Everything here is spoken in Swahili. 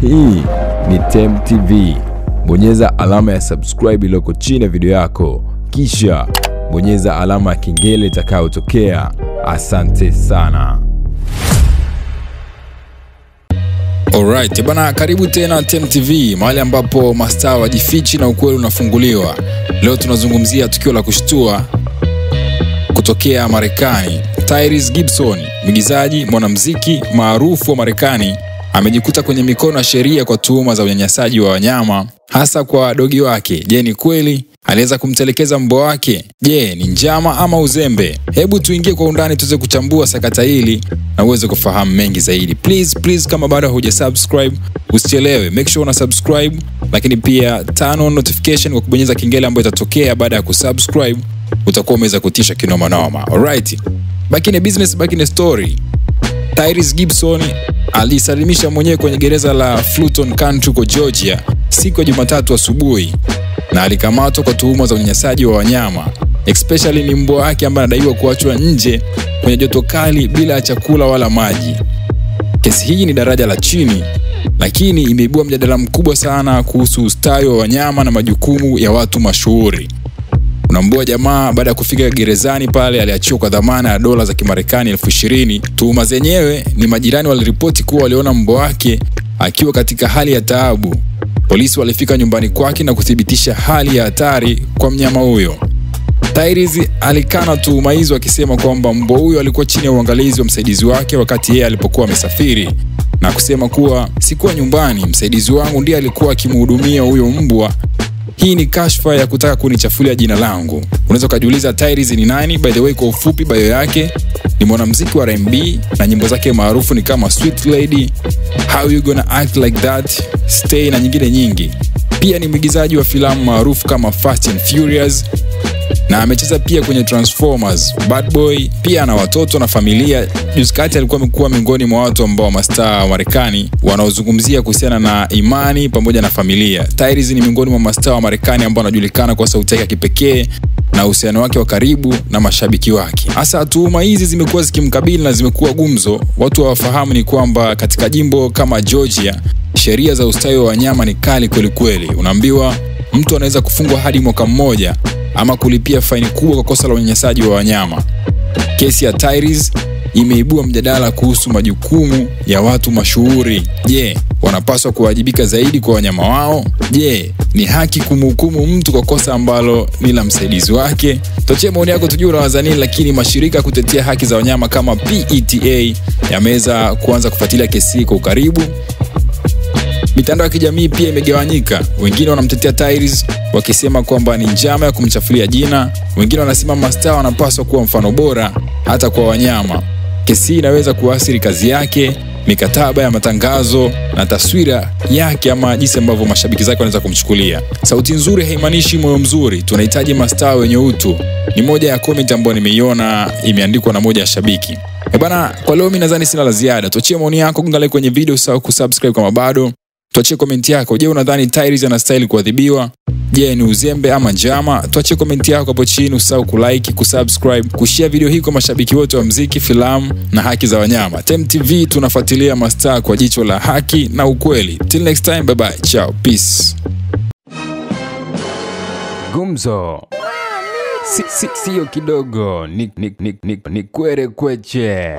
Hii ni Tem TV. Bonyeza alama ya subscribe iliyoko chini ya video yako, kisha bonyeza alama ya kengele itakayotokea. Asante sana. Alright, bana, karibu tena Tem TV, mahali ambapo mastaa wajifichi na ukweli unafunguliwa. Leo tunazungumzia tukio la kushtua kutokea Marekani. Tyrese Gibson, mwigizaji mwanamuziki maarufu wa Marekani, amejikuta kwenye mikono ya sheria kwa tuhuma za unyanyasaji wa wanyama, hasa kwa dogi wake. Je, ni kweli aliweza kumtelekeza mbwa wake? Je, ni njama ama uzembe? Hebu tuingie kwa undani tuweze kuchambua sakata hili na uweze kufahamu mengi zaidi. Please kama bado hujasubscribe, usichelewe, make sure una subscribe, lakini pia turn on notification kwa kubonyeza kengele ambayo itatokea baada ya kusubscribe. Utakuwa umeweza kutisha kinoma noma. Alright, back in the business, back in the story. Tyrese Gibson alisalimisha mwenyewe kwenye gereza la Fulton County huko Georgia siku ya Jumatatu asubuhi, na alikamatwa kwa tuhuma za unyanyasaji wa wanyama, especially ni mbwa wake ambaye anadaiwa kuachwa nje kwenye joto kali bila chakula wala maji. Kesi hii ni daraja la chini, lakini imeibua mjadala mkubwa sana kuhusu ustawi wa wanyama na majukumu ya watu mashuhuri. Unambua jamaa baada ya kufika gerezani pale aliachiwa kwa dhamana ya dola za Kimarekani 20,000. Tuhuma zenyewe ni majirani waliripoti kuwa waliona mbwa wake akiwa katika hali ya taabu. Polisi walifika nyumbani kwake na kuthibitisha hali ya hatari kwa mnyama huyo. Tyrese alikana tuhuma hizo akisema kwamba mbwa huyo alikuwa chini ya uangalizi wa msaidizi wake wakati yeye alipokuwa amesafiri, na kusema kuwa sikuwa nyumbani, msaidizi wangu ndiye alikuwa akimhudumia huyo mbwa. Hii ni kashfa ya kutaka kunichafulia jina langu. Unaweza kujiuliza Tyrese ni nani? By the way, kwa ufupi bio yake, ni mwanamuziki wa R&B na nyimbo zake maarufu ni kama Sweet Lady, How You Gonna Act Like That, Stay na nyingine nyingi. Pia ni mwigizaji wa filamu maarufu kama Fast and Furious, na amecheza pia kwenye Transformers, Bad Boy. Pia ana watoto na familia. Juzi kati alikuwa amekuwa miongoni mwa watu ambao mastaa wa Marekani wanaozungumzia kuhusiana na imani pamoja na familia. Tyrese ni miongoni mwa mastaa wa Marekani ambao wanajulikana kwa sauti yake ya kipekee na uhusiano wake wa karibu na mashabiki wake. Hasa tuhuma hizi zimekuwa zikimkabili na zimekuwa gumzo. Watu hawafahamu ni kwamba katika jimbo kama Georgia, sheria za ustawi wa wanyama ni kali kweli kweli. Unaambiwa mtu anaweza kufungwa hadi mwaka mmoja ama kulipia faini kubwa kwa kosa la unyanyasaji wa wanyama. Kesi ya Tyrese imeibua mjadala kuhusu majukumu ya watu mashuhuri. Je, wanapaswa kuwajibika zaidi kwa wanyama wao? Je, ni haki kumhukumu mtu kwa kosa ambalo ni la msaidizi wake? Tochea maoni yako tujue unawaza nini. Lakini mashirika kutetea haki za wanyama kama PETA yameweza kuanza kufuatilia kesi hii kwa ukaribu. Mitandao ya kijamii pia imegawanyika. Wengine wanamtetea Tyrese wakisema kwamba ni njama ya kumchafulia jina. Wengine wanasema mastaa wanapaswa kuwa mfano bora hata kwa wanyama. Kesi inaweza kuathiri kazi yake, mikataba ya matangazo na taswira yake, ama jinsi ambavyo mashabiki zake wanaweza kumchukulia. Sauti nzuri haimaanishi moyo mzuri. Tunahitaji mastaa wenye utu. Ni moja ya comment ambayo nimeiona imeandikwa na moja ya shabiki. Bana, kwa leo mimi nadhani sina la ziada. Tuachie maoni yako, gonga like kwenye video, usahau kusubscribe kama bado. Tuachie komenti yako. Je, unadhani Tyrese anastahili kuadhibiwa? Je, ni uzembe ama njama? Tuachie komenti yako hapo chini, usahau kulike, kusubscribe, kushare video hii kwa mashabiki wote wa muziki, filamu na haki za wanyama. Tem TV tunafuatilia mastaa kwa jicho la haki na ukweli. Till next time, bye bye. Ciao. Peace. Gumzo. Sio kidogo. Ni kwere kweche.